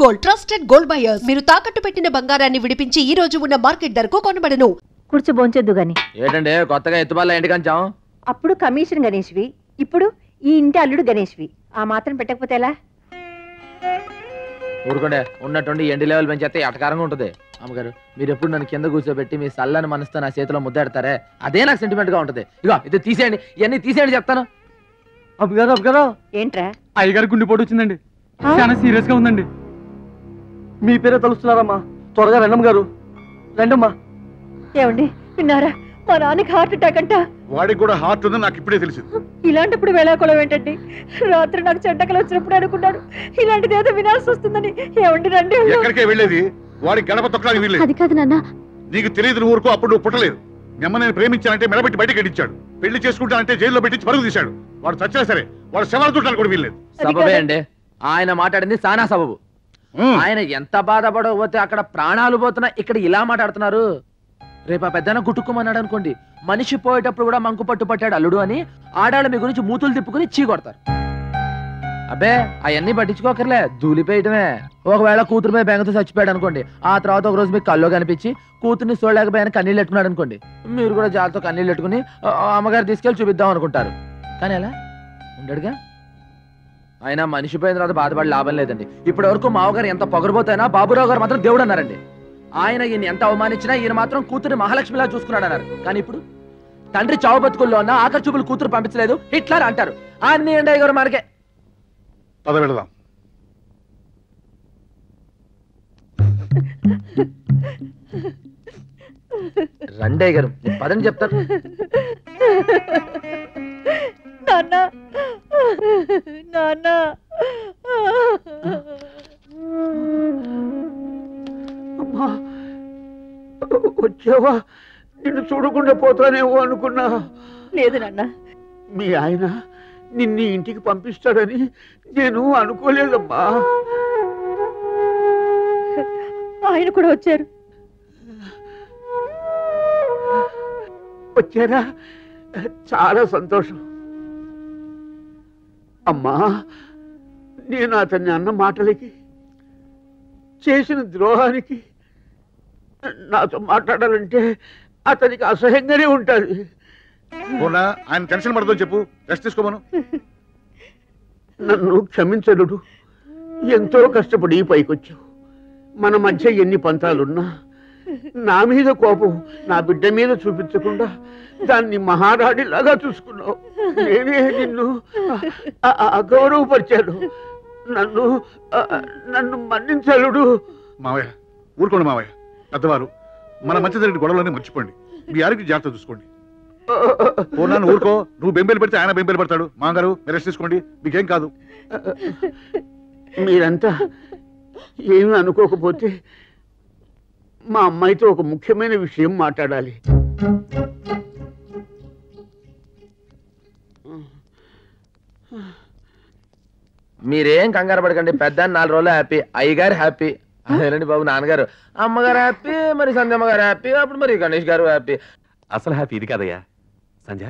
Gold, trusted gold buyers. మీరు తాకట్టు పెట్టిన బంగారాన్ని విడిపించి ఈ రోజు ఉన్న మార్కెట్ ధరకు కొనబడను. కూర్చో బోంచొద్దు గాని. ఏంటంటే కొత్తగా ఎత్తుబాల ఇంటి కంచాం? అప్పుడు కమిషన్ గణేష్వి, ఇప్పుడు ఈ ఇంటి అల్లుడు గణేష్వి. ఆ మాత్రం పెట్టకపోతే ఎలా? ఊరుకోండే, ఉన్నట్టుండి ఎండి లెవెల్ పెంచేస్తే ఎటకారంగా ఉంటుంది. అమ్మగారు, మీరు ఎప్పుడు నన్ను కింద కూర్చోబెట్టి మీ సల్లని మనసుతో నా చేతిలో ముద్దాడతారే, అదే నాకు సెంటిమెంట్ గా ఉంటుంది. ఇగో ఇది తీసేయండి, ఇవన్నీ తీసేయండి చెప్తాను. అబ్బగారు ఏంట్రా? అయ్యగారు గుండెపోటు వచ్చిందండి, చాలా సీరియస్ గా ఉందండి. మీ పేరే తలుస్తున్నారమ్మా, త్వరగా రండమ్మ గారు, రండమ్మా. ఏమండి విన్నారా? మా నాన్నకి హార్ట్ అటాక్ అంట. వాడికి కూడా హార్ట్ ఉందని నాకు ఇప్పుడే తెలిసింది. ఇలాంటప్పుడు వేళాకోళం ఏంటండి? రాత్రి నాకు చెడ్డకలు వచ్చినప్పుడు అనుకున్నాడు ఇలాంటిది ఏదో వినాల్సి వస్తుందని. ఏమండి రండి. ఎక్కడికే వెళ్ళేది? వాడి గడప తొక్కడానికి వీల్లేదు. అది కాదు నాన్న. నీకు తెలియదు ఊరుకో. అప్పుడు నువ్వు పుట్టలేదు. నిమ్మ నేను ప్రేమించానంటే మెడబెట్టి బయటకి గడించాడు. పెళ్లి చేసుకుంటానంటే జైల్లో పెట్టి పరుగు తీశాడు. వాడు చచ్చినా సరే వాడు శవాలు చుట్టాలు కూడా వీల్లేదు. సబబే అండి, ఆయన మాట్లాడింది సానా సబబు. ఆయన ఎంత బాధపడకపోతే అక్కడ ప్రాణాలు పోతున్నా, ఇక్కడ ఇలా మాట్లాడుతున్నారు. రేపు ఆ పెద్దన గుట్టుకోమన్నాడు అనుకోండి, మనిషి పోయేటప్పుడు కూడా మంకు పట్టు పట్టాడు అల్లుడు అని ఆడాళ్ళ మీ గురించి మూతులు తిప్పుకుని చీ కొడతారు. అబ్బే అవన్నీ పట్టించుకోకర్లే, దూలిపోయటమే. ఒకవేళ కూతురు మీద బెంగతో చచ్చిపోయాడు అనుకోండి, ఆ తర్వాత ఒక రోజు మీకు కల్లో కనిపించి కూతుర్ని చూడలేకపోయాను కన్నీళ్ళు పెట్టుకున్నాడు అనుకోండి, మీరు కూడా జాలతో కన్నీళ్ళు పెట్టుకుని అమ్మగారు తీసుకెళ్ళి చూపిద్దాం అనుకుంటారు. కానీ అలా ఉండడుగా. ఆయన మనిషి పోయిన తర్వాత బాధపడి లాభం లేదండి. ఇప్పటి వరకు మావగారు ఎంత పొగరబోతైనా బాబురావు గారు మాత్రం దేవుడు అన్నారండి. ఆయన ఈయన ఎంత అవమానించినా ఈయన మాత్రం కూతురు మహాలక్ష్మిలా చూసుకున్నాడు అన్నారు. కానీ ఇప్పుడు తండ్రి చావు బతుకుల్లో ఉన్న ఆఖరి చూపులు కూతురు పంపించలేదు హిట్లర్ అంటారు. అన్ని అండి గారు మనకే. పద వెళదాం. రండయ్య గారు, పదని చెప్తారు. నాన్న నాన్న అమ్మా వచ్చావా? నిన్ను చూడకుండా పోతానేమో అనుకున్నా. లేదు నాన్న. మీ ఆయన నిన్ను ఇంటికి పంపిస్తాడని నేను అనుకోలేదమ్మా. ఆయన కూడా వచ్చారు. వచ్చారా? చాలా సంతోషం. అమ్మా, నేను అతన్ని అన్న మాటలకి, చేసిన ద్రోహానికి నాతో మాట్లాడాలంటే అతనికి అసహ్యంగానే ఉంటుంది. ఆయన టెన్షన్ పడదని చెప్పు, రెస్ట్ తీసుకోమను. నన్ను క్షమించలుడు. ఎంతో కష్టపడి పైకొచ్చావు. మన మధ్య ఎన్ని పంతాలున్నా నా మీద కోపం నా బిడ్డ మీద చూపించకుండా దాన్ని మహారాణిలాగా చూసుకున్నావు. నేనే నిన్ను అగౌరవపరిచాను. నన్ను నన్ను మన్నించలుడు. మావయ్య ఊరుకోండి మావయ్య, పెద్దవారు. మన మధ్య జరిగిన గొడవలన్నీ మర్చిపోండి. మీ ఆరోగ్యం జాగ్రత్త చూసుకోండి. పూర్ణాన్ని ఊరుకో. నువ్వు బెంబేలు పెడితే ఆయన బెంబేలు పడతాడు. మామగారు మీరు రెస్ట్ తీసుకోండి, మీకేం కాదు. మీరంతా ఏమీ అనుకోకపోతే మా అమ్మాయితో ఒక ముఖ్యమైన విషయం మాట్లాడాలి. మీరేం కంగారు పడకండి. పెద్ద 4 రోజులు హ్యాపీ, అయ్యగారు హ్యాపీ. అదేనండి బాబు, నాన్నగారు అమ్మగారు హ్యాపీ, మరి సంధ్యమ్మ గారు హ్యాపీ, అప్పుడు మరి గణేష్ గారు హ్యాపీ. అసలు హ్యాపీ ఇది కాదయ్యా. సంధ్య,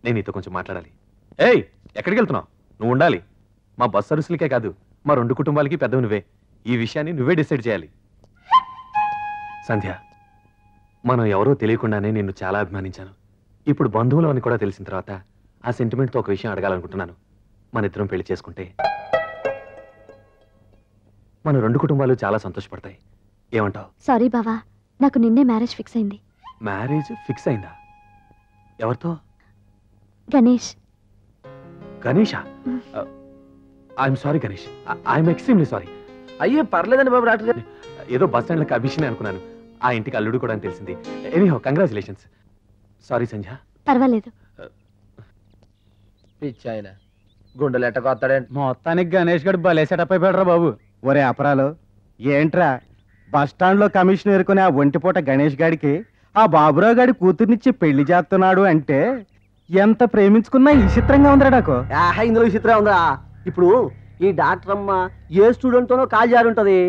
నేను నీతో కొంచెం మాట్లాడాలి. ఏయ్, ఎక్కడికి వెళ్తున్నావు? నువ్వు ఉండాలి. మా బస్ సర్వీసులకే కాదు, మా 2 కుటుంబాలకి పెద్దవి నువ్వే. ఈ విషయాన్ని నువ్వే డిసైడ్ చేయాలి. సంధ్య, మనం ఎవరో తెలియకుండానే నిన్ను చాలా అభిమానించాను. ఇప్పుడు బంధువులు అని కూడా తెలిసిన తర్వాత ఆ సెంటిమెంట్తో ఒక విషయం అడగాలనుకుంటున్నాను. మన ఇద్దరం పెళ్లి చేసుకుంటే మన 2 కుటుంబాలు చాలా సంతోషపడతాయి. ఏమంటావు? సారీ బావా, నాకు నిన్నే మ్యారేజ్ ఫిక్స్ అయింది. మ్యారేజ్ ఫిక్స్ అయిందా? ఎవరితో? Ganesh. Ganesha? I'm sorry Ganesh, I'm extremely sorry. అయ్యే పర్లేదండి బాబు, డాక్టర్ గారు. ఏదో బస్ స్టాండ్లో అభిషేక్ అనుకున్నాను. ఆ ఇంటికి అల్లుడు కూడా అని తెలిసింది. Anyhow congratulations. సారీ సంధ్య. పర్వాలేదు. పిచ్చాయన గుండెలు ఎట్టకొస్తాడండి. మొత్తానికి గణేష్ గడు భలే సెటప్ అయిపోయాడు బాబు. ఒరే అపరాలు, ఏంట్రా బస్ స్టాండ్ లో కమిషన్ ఎరుకునే ఆ ఒంటిపూట గణేష్ గాడికి ఆ బాబురావు గాడి కూతుర్నిచ్చి పెళ్లి చేస్తున్నాడు అంటే ఎంత ప్రేమించుకున్నా ఈ చిత్రంగా ఉందిరా నాకు. ఇందులో విచిత్రం ఉందా? ఇప్పుడు ఈ డాక్టర్ అమ్మ ఏ స్టూడెంట్ తోనో కాల్ జారి ఉంటది,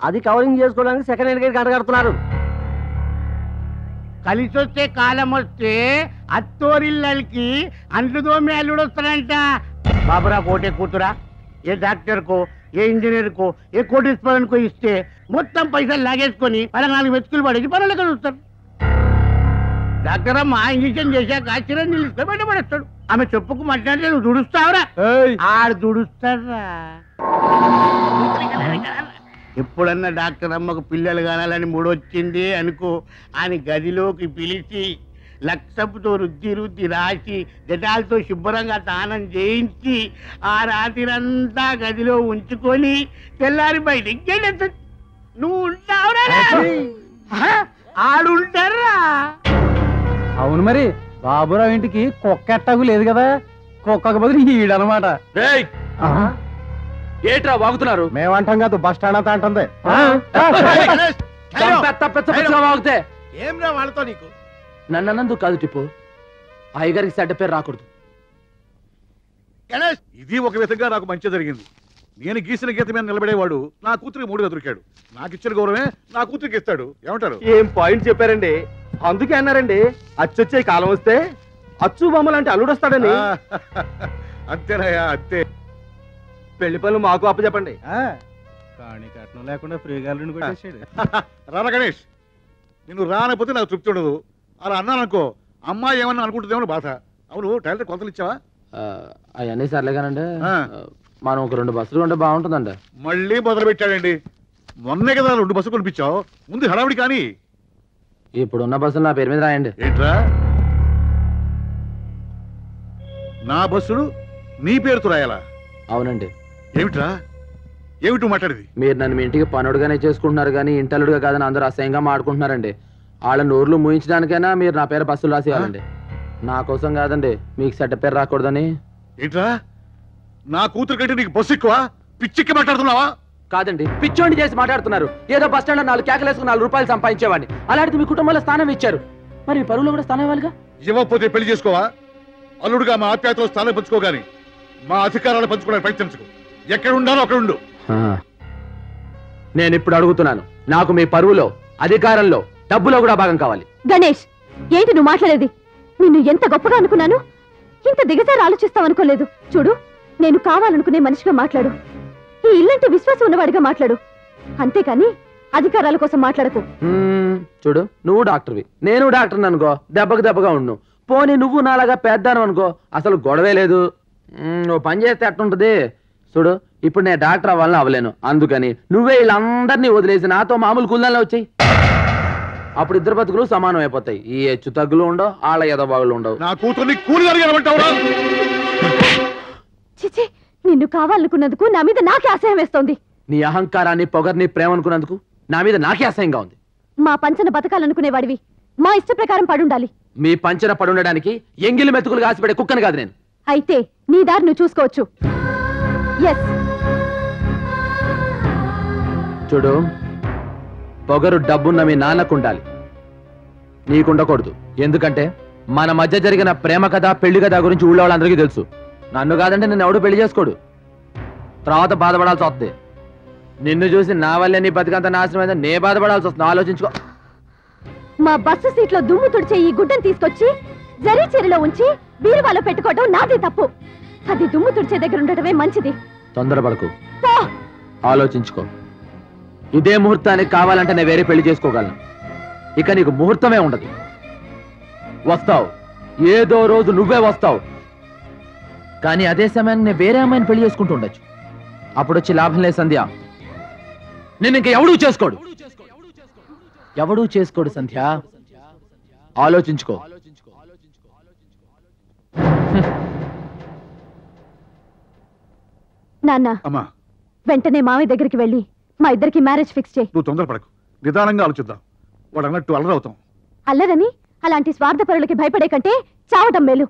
అది కవరింగ్ చేసుకోవడానికి సెకండ్ హ్యాండ్ గేట్ కడగడుతున్నారు. కలిసి వస్తే కాలం వస్తే అత్తోరిల్లకి అంట్లు దోమి అల్లుడు వస్తాడంట. బాబురా కోటే కూతురా, ఏ డాక్టర్ కో ఏ ఇంజనీర్కో ఏ కోటీశ్వరానికో ఇస్తే మొత్తం పైసలు లాగేసుకొని అలా 4 వెతుకులు పడేసి పనులు చూస్తారు. డాక్టర్ అమ్మ ఇంజక్షన్ చేశాక చిరంజీవి ఇస్తే బయటపడేస్తాడు. ఆమె చెప్పుకు మాట్లాడితే నువ్వు దుడుస్తావురా? ఆడు దుడుస్తారా? ఎప్పుడన్నా డాక్టర్ అమ్మకు పిల్లలు కానాలని మూడొచ్చింది అనుకో, ఆయన గదిలోకి పిలిచి లక్షపుతో రుద్ది రాసి జటాలతో శుభ్రంగా స్నానం చేయించి ఆ రాత్రిరంతా గదిలో ఉంచుకొని తెల్లారి బయటికి వెళ్ళేస్తాడు. నువ్వు ఉంటావురా? ఆడుంటారా? అవును మరి బాబురావు ఇంటికి కుక్క ఎట్టాగు లేదు కదా, కుక్కకు బదులు ఈడనమాట. ఏట్రా వాగుతున్నారు? మేమంటాం కాదు, బస్ స్టాండ్ అంతా అంటుంది. వాగితే ఏం రా వాళ్ళతో నీకు? నన్నందుకు కాదు టిప్పు, అయ్యగారికి చెడ్డ పేరు రాకూడదు. ఇది ఒక విధంగా నాకు మంచి జరిగింది. నేను గీసిన గీత మీద నిలబడేవాడు నా కూతురికి 3గా దొరికాడు. నాకు ఇచ్చిన గౌరవమే నా కూతురికి ఇస్తాడు. ఏమంటారు? ఏం పాయింట్ చెప్పారండి. అందుకే అన్నారండి అచ్చొచ్చే కాలం వస్తే అచ్చు బొమ్మ లాంటి అల్లుడు వస్తాడని. అంతేనయ్యా, అంతే. పెళ్లి పనులు మాకు అప్పచెప్పండి. కానీ కట్నం లేకుండా ఫ్రీగా కొట్టేసాడు. రారా గణేష్, నిన్ను రానపోతే నాకు తృప్తి ఉండదు. అలా అన్నాననుకో అమ్మాయి ఏమన్నా అనుకుంటుందేమో బాధ. అవును, టైలర్ కొలతలు ఇచ్చావా? అవన్నీ సర్లేగానండి, మనం ఒక 2 బస్సులు ఉంటే బాగుంటుందండి. మళ్ళీ మొదలు పెట్టాడండి. మొన్నే కదా 2 బస్సులు కొనిపించావు, ముందు హడావిడి. కానీ ఇప్పుడున్న బస్సులు నా పేరు మీద రాయండి. ఏంట్రా, నా బస్సులు నీ పేరుతో రాయాలా? అవునండి. ఏమిట్రా, ఏమిటి మాట్లాడేది? మీరు నన్ను మీ ఇంటికి పనుడుగానే చేసుకుంటున్నారు కానీ ఇంటలుడుగా కాదని అందరూ అసహ్యంగా మాట్లాడుకుంటున్నారండి. వాళ్ళ నోర్లు మూయించడానికైనా మీరు నా పేరు బస్సులు రాసేయాలండి. నా కోసం కాదండి, మీకు చెడ్డ పేరు రాకూడదని. ఏంట్రా, నా కూతురు కంటే నీకు బస్సు ఎక్కువ? పిచ్చిక్కి మాట్లాడుతున్నావా? కాదండి, పిచ్చోండి చేసి మాట్లాడుతున్నారు. ఏదో బస్ స్టాండ్ లో 4 కేకలేసుకుని 4 రూపాయలు సంపాదించేవాడిని. అలాంటిది మీ కుటుంబంలో స్థానం ఇచ్చారు, మరి మీ పరువులో కూడా స్థానం ఇవ్వాలిగా. ఇవ్వకపోతే పెళ్లి చేసుకోవా? అల్లుడుగా మా ఆప్యాయతలో స్థానం పంచుకోగాని మా అధికారాలు పంచుకోవడానికి ప్రయత్నించుకో. ఎక్కడ ఉండాలో అక్కడ ఉండు. నేను ఇప్పుడు అడుగుతున్నాను, నాకు మీ పరువులో, అధికారంలో, డబ్బులో కూడా భాగం కావాలి. గణేష్, ఏంటి నువ్వు మాట్లాడేది? నిన్ను ఎంత గొప్పగా అనుకున్నాను, ఇంత దిగజారి ఆలోచిస్తావనుకోలేదు. చూడు, నేను కావాలనుకునే మనిషిగా మాట్లాడు, ఈ ఇల్లంటే విశ్వాసం ఉన్నవాడిగా మాట్లాడు, అంతేకాని అధికారాల కోసం మాట్లాడకు. చూడు, నువ్వు డాక్టర్వి, నేను డాక్టర్ అనుకో, దెబ్బకు దెబ్బగా ఉండు. పోనీ నువ్వు నాలాగా పెద్దాను అనుకో, అసలు గొడవే లేదు. నువ్వు పని చేస్తే ఎట్టుంటది? చూడు, ఇప్పుడు నేను డాక్టర్ అవ్వాలని అవ్వలేను, అందుకని నువ్వే వీళ్ళందరినీ వదిలేసి నాతో మామూలు కూలిదాల్లో వచ్చాయి. అప్పుడు ఇద్దరు బతుకులు సమానం అయిపోతాయి. ఈ హెచ్చు తగ్గులు ఉండవు, వాళ్ళ ఎదబాగులు ఉండవు. నా కూతుర్ని కూలిదానిగా చిచి, నిన్ను కావాలనుకున్నందుకు నా మీద నాకే అసహ్యం వేస్తోంది. నీ అహంకారాన్ని, పొగర్ని, ప్రేమ అనుకున్నందుకు నా మీద నాకే అసహ్యంగా ఉంది. మా పంచన బతకాలనుకునేవాడివి మా ఇష్ట ప్రకారం పడుండాలి. మీ పంచన పడుండడానికి ఎంగిలి మెతుకులు కాసిపెడే కుక్కని కాదు నేను. అయితే నీ దారి నువ్వు చూసుకోవచ్చు. ఎస్, చూడు, పొగరు డబ్బున్న మీ నాన్నకుండాలి, నీకుండకూడదు. ఎందుకంటే మన మధ్య జరిగిన ప్రేమ కథ, పెళ్లి కథ గురించి ఊళ్ళో వాళ్ళందరికీ తెలుసు. నన్ను కాదంటే నిన్ను ఎవడు పెళ్లి చేసుకోడు, తర్వాత బాధపడాల్సి వస్తుంది. నిన్ను చూసి నా వల్లే నీ బతికంత నాశనమైందని నే బాధపడాల్సి వస్తుంది. ఆలోచించుకో. మా బస్సు సీట్లో దుమ్ము తుడిచే ఈ గుడ్డను తీసుకొచ్చి జరీ చీరలో ఉంచి బీరువాలో పెట్టుకోవడం నాదే తప్పు. అది దుమ్ము తుడిచే దగ్గర ఉండటమే మంచిది. తొందరపడకు, ఆలోచించుకో. ఇదే ముహూర్తానికి కావాలంటే నేను వేరే పెళ్లి చేసుకోగలను. ఇక నీకు ముహూర్తమే ఉండదు. వస్తావు, ఏదో రోజు నువ్వే వస్తావు, కానీ అదే సమయాన్ని నేను వేరే అమ్మాయిని పెళ్లి చేసుకుంటూ ఉండొచ్చు. అప్పుడు వచ్చి లాభం లేదు సంధ్య, నేను ఇంక ఎవడూ చేసుకోడు. ఎవడూ చేసుకోడు సంధ్య, ఆలోచించుకో. నాన్న, అమ్మా, వెంటనే మామయ్య దగ్గరికి వెళ్ళి మా ఇద్దరికి మ్యారేజ్ ఫిక్స్ చేయి. నువ్వు తొందరపడకు, నిదానంగా ఆలోచిద్దాం. వాడు అన్నట్టు అల్లరవుతాం. అల్లరని అలాంటి స్వార్థపరులకి భయపడే కంటే చావటం మేలు.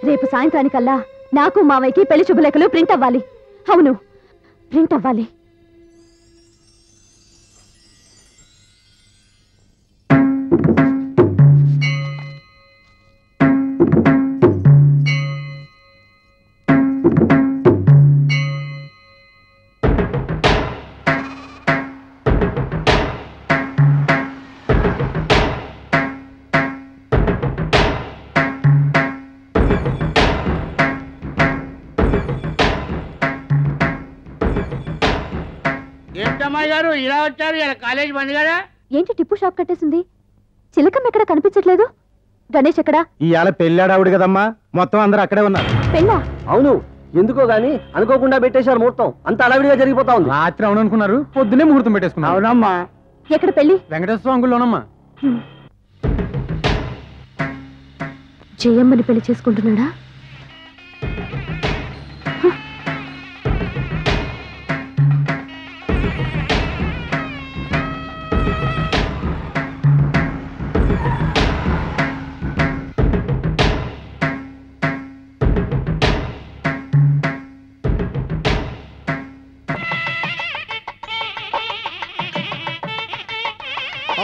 రేపు సాయంత్రానికల్లా నాకు మావయ్యకి పెళ్లి శుభలేఖలు ప్రింట్ అవ్వాలి. అవును, ప్రింట్ అవ్వాలి. ఏంటమ్మాయి గారు ఇలా వచ్చారు? ఇలా కాలేజ్ బంద్ కదా? ఏంటి టిప్పు షాప్ కట్టేసింది? చిలకమ్మ ఎక్కడ కనిపించట్లేదు? గణేష్ ఎక్కడా? ఇవాళ పెళ్ళాడావుడు కదమ్మా, మొత్తం అందరూ అక్కడే ఉన్నారు. పెళ్ళా? అవును, ఎందుకో గాని అనుకోకుండా పెట్టేశారు ముహూర్తం. అంత అలవిడిగా జరిగిపోతా ఉంది. రాత్రి అవును అనుకున్నారు, పొద్దునే ముహూర్తం పెట్టేసుకున్నారు. అవునమ్మా. ఎక్కడ పెళ్లి? వెంకటేశ్వర అంగుల్లోనమ్మా. జయమ్మని పెళ్లి చేసుకుంటున్నాడా?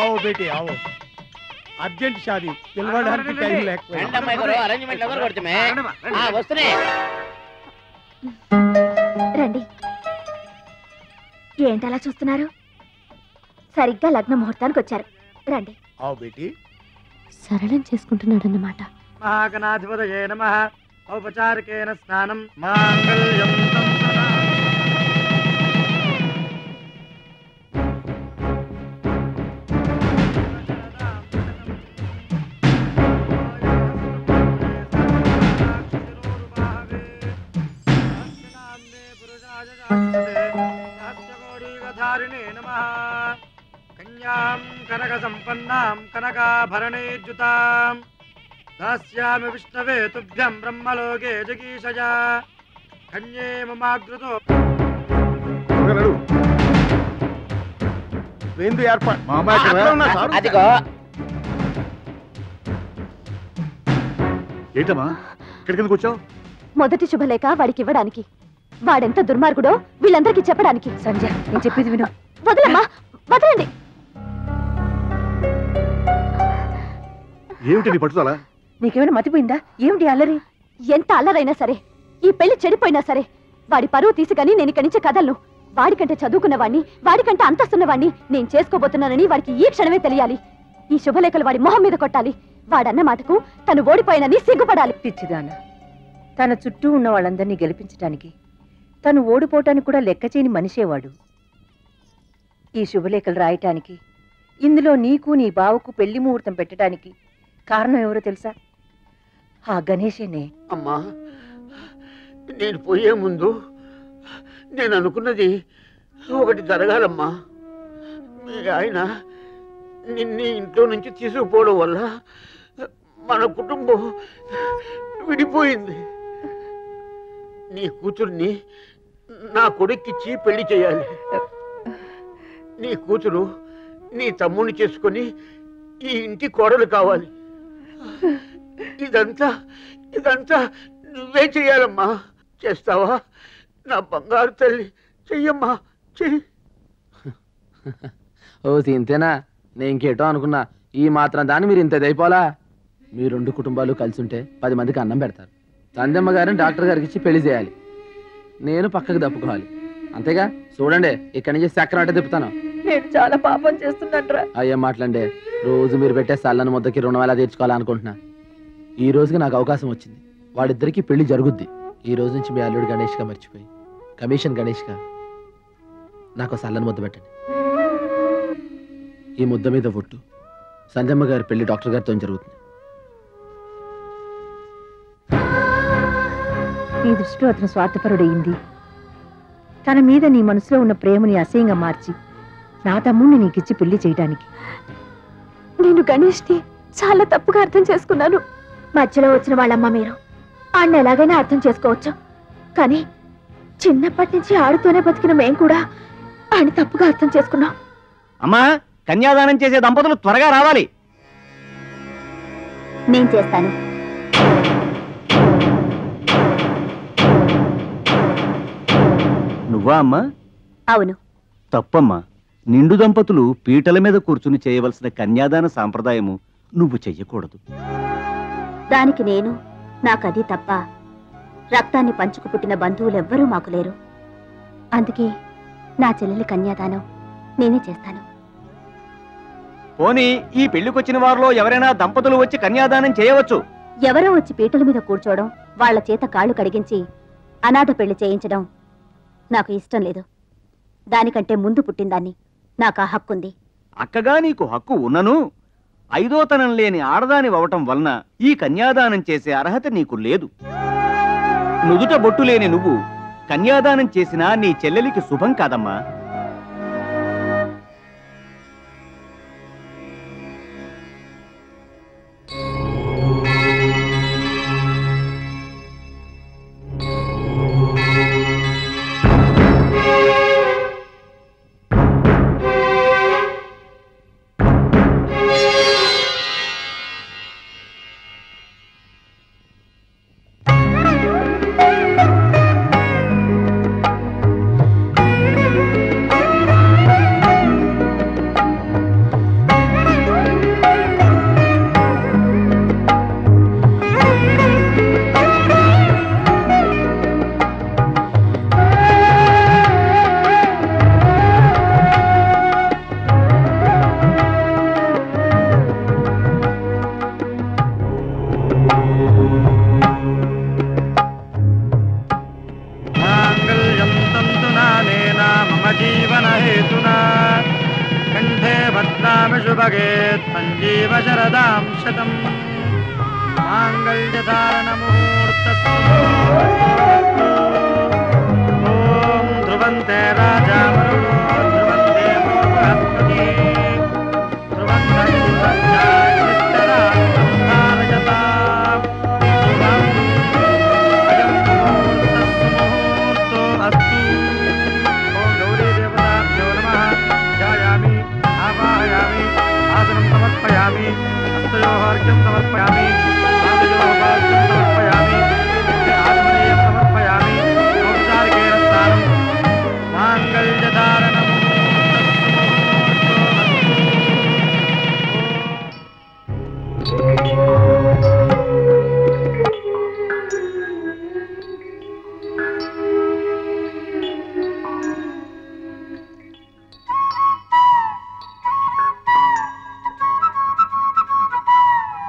आओ बेटे आओ, अर्जेंट शादी పిలవడానికి టైం రండి. ఏంటలా చూస్తున్నారు? సరిగ్గా లగ్న ముహూర్తానికి వచ్చారు. రండి. आओ बेटी. సరళం చేసుకుంటున్నాడన్నమాట. మహాగణాధిపతయే నమః. ఔపచారికేన స్నానం మాంగళ్యం తంతునా. కన్యాం కనక సంపన్నాం కనకాభరణేర్జుతాం దాస్యామి విష్ణవే తుభ్యం బ్రహ్మలోకే జగీషజా కన్యే మమాగృతో. ఏంది ఏర్పాటు? మా అమ్మాయి అదిగో. ఏంటమ్మా ఇక్కడికి ఎందుకు వచ్చావు? మొదటి శుభలేఖ వాడికి ఇవ్వడానికి. వాడెంత దుర్మార్గుడో వీళ్ళందరికీ చెప్పడానికి. సంధ్య, నేను చెప్పేది విను. వదలమ్మా, వదలండి. ఏమిటి నీ పట్టుదల? నీకేమైనా మతిపోయిందా? ఏమిటి అల్లరి? ఎంత అల్లరైనా సరే, ఈ పెళ్లి చెడిపోయినా సరే, వాడి పరువు తీసుకని నేను ఇక్కడి నుంచి కదలను. వాడికంటే చదువుకున్నవాణ్ణి, వాడికంటే అంతస్తున్నవాణ్ణి నేను చేసుకోబోతున్నానని వాడికి ఈ క్షణమే తెలియాలి. ఈ శుభలేఖలు వాడి మొహం మీద కొట్టాలి. వాడన్న మాటకు తను ఓడిపోయినని సిగ్గుపడాలి. పిచ్చిదాన, తన చుట్టూ ఉన్న వాళ్ళందరినీ గెలిపించటానికి తను ఓడిపోవటానికి కూడా లెక్క చేయని మనిషేవాడు. ఈ శుభలేఖలు రాయటానికి, ఇందులో నీకు నీ బావకు పెళ్లి ముహూర్తం పెట్టడానికి కారణం ఎవరో తెలుసా? ఆ గణేశేనే. అమ్మా, నేను పోయే ముందు నేను అనుకున్నది ఒకటి జరగాలమ్మా. మీ ఆయన నిన్ను ఇంట్లో నుంచి తీసుకుపోవడం వల్ల మన కుటుంబం విడిపోయింది. నీ కూతుర్ని నా కొడుక్కిచ్చి పెళ్లి చేయాలి. నీ కూతురు నీ తమ్ముడిని చేసుకొని ఈ ఇంటి కోడలు కావాలి. ఇదంతా ఇదంతా నువ్వే చెయ్యాలమ్మా. చేస్తావా నా బంగారు తల్లి? చెయ్యమ్మా, చెయ్యి. ఓ ఇంతేనా? నేను ఇంకేటో అనుకున్నా. ఈ మాత్రం దాన్ని మీరు ఇంత దైపోలా? మీ రెండు కుటుంబాలు కలిసి ఉంటే 10 మందికి అన్నం పెడతారు. సందమ్మ గారిని డాక్టర్ గారికి ఇచ్చి పెళ్లి చేయాలి. నేను పక్కకు తప్పుకోవాలి. అంతేగా? చూడండి, ఇక్కడి నుంచి చక్రం అంటే తిప్పుతాను. నేను చాలా పాపం చేస్తున్నాను. అయ్యే మాట్లాడండి. రోజు మీరు పెట్టే సల్లని ముద్దకి రుణం ఎలా తీర్చుకోవాలనుకుంటున్నా. ఈ రోజుకి నాకు అవకాశం వచ్చింది. వాడిద్దరికి పెళ్లి జరుగుద్ది. ఈ రోజు నుంచి మీ అల్లుడు గణేష్గా మర్చిపోయి కమిషన్ గణేష్గా నాకు సల్లని ముద్ద పెట్టండి. ఈ ముద్ద మీద ఒట్టు. సంజమ్మ గారి పెళ్లి డాక్టర్ గారితో జరుగుతుంది. నీ దృష్టిలో అతను స్వార్థపరుడయింది. తన మీద నీ మనసులో ఉన్న ప్రేమని అసహ్యంగా మార్చి నా తమ్ముడిని నీకిచ్చి పెళ్లి చేయడానికి. నేను గణేష్ని చాలా తప్పుగా అర్థం చేసుకున్నాను. మధ్యలో వచ్చిన వాళ్ళమ్మ మీరు. ఆడిని ఎలాగైనా అర్థం చేసుకోవచ్చు, కానీ చిన్నప్పటి నుంచి ఆడుతూనే బతికిన మేం కూడా ఆయన తప్పుగా అర్థం చేసుకున్నాం. అమ్మా, కన్యాదానం చేసే దంపతులు త్వరగా రావాలి. నేను చేస్తాను. నువ్వా అమ్మా? అవును. తప్పమ్మా. నిండు దంపతులు పీటల మీద కూర్చుని చేయవలసిన కన్యాదాన సాంప్రదాయము నువ్వు చెయ్యకూడదు. దానికి నేను, నాకది తప్ప రక్తాన్ని పంచుకు పుట్టిన బంధువులెవ్వరూ మాకు లేరు. అందుకే నా చెల్లెలి కన్యాదానం నేనే చేస్తాను. పోనీ ఈ పెళ్లికొచ్చిన వారిలో ఎవరైనా దంపతులు వచ్చి కన్యాదానం చేయవచ్చు. ఎవరో వచ్చి పీటల మీద కూర్చోవడం, వాళ్ల చేత కాళ్ళు కడిగించి అనాథ పెళ్లి చేయించడం నాకు ఇష్టం లేదు. దానికంటే ముందు పుట్టిందాన్ని. నాకు ఆ హక్కుంది. అక్కగా నీకు హక్కు ఉన్నను 5వ లేని ఆడదాని అవటం వలన ఈ కన్యాదానం చేసే అర్హత నీకు లేదు. నుదుట బొట్టు లేని నువ్వు కన్యాదానం చేసినా నీ చెల్లెలికి శుభం కాదమ్మా.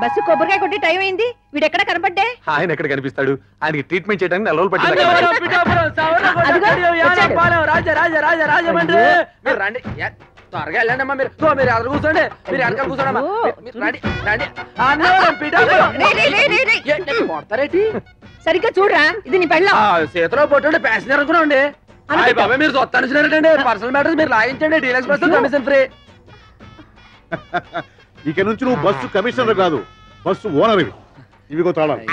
బస్సు కొబ్బరికాయ కొట్టి టైం అయింది. వీడెక్కడ కనపడ్డే? ఆయన ఎక్కడ కనిపిస్తాడు? ఆయనకి ట్రీట్మెంట్ చేయడానికి 4 రోజులు పట్టింది. త్వరగా వెళ్ళండి అమ్మా. మీరు ఎదురు కూర్చోండి, మీరు వెనకాల కూర్చోండి. కొడతారేటి? సరిగ్గా చూడరా, ఇది నీ పెళ్ళ. చేతిలో పొట్టు ప్యాసింజర్ అనుకున్నాండి. బాబా మీరు సొత్తానుంటే పర్సనల్ మ్యాటర్స్ మీరు లాగించండి. Deluxe bus commission free. ఇక నుంచి నువ్వు బస్సు కమిషనర్ కాదు, బస్సు ఓనర్. ఇవిగో తాళాలు.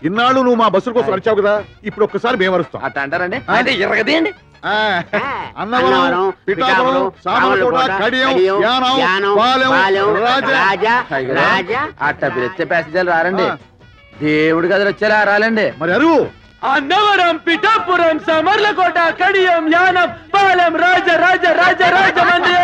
ఇన్నాళ్ళు నువ్వు మా బస్సుల కోసం అరిచావు కదా, ఇప్పుడు ఒక్కసారి మేము అరుస్తాం. అట్ట అంటారండి? అయితే ఇరగదేయండి. అన్నవరం, పిఠాపురం, సామర్లకోట, కడియం, యానం, పాలెం, రాజా. అట్ట పిలిచే ప్యాసింజర్లు రారండి, దేవుడి గదిలో వచ్చేలా రాలండి. మరి అరువు. Annavaram, Pithapuram, Samarlakota, Kadiyam, Yanam, Palem, Rajahmundry.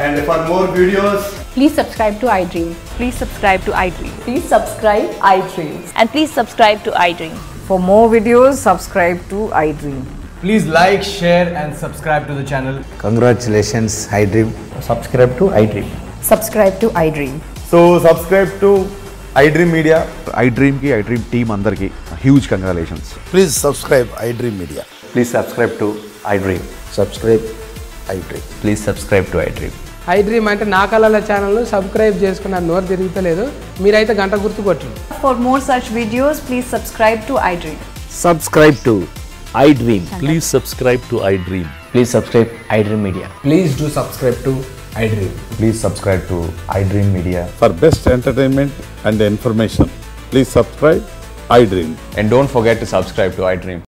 And for more videos, please subscribe to iDream. Please subscribe to iDream. Please subscribe iDream. And please subscribe to iDream. For more videos, subscribe to iDream. please like, share and subscribe to the channel. Congratulations, iDream. Subscribe to iDream. Subscribe to iDream. So subscribe to iDream Media. iDream ki iDream team andarki huge congratulations. Please subscribe iDream Media. Please subscribe to iDream. Subscribe iDream. Please subscribe to iDream. iDream అంటే నా కళల channel subscribe చేసుకున్న నోరు తిరుగుతలేదు, మీరైతే గంట గుర్తు కొట్టండి. For more such videos, please subscribe to iDream. Subscribe to iDream. Please subscribe to iDream. Please subscribe iDream Media. Please do subscribe to iDream. Please subscribe to iDream Media. For best entertainment and information, please subscribe iDream. And don't forget to subscribe to iDream.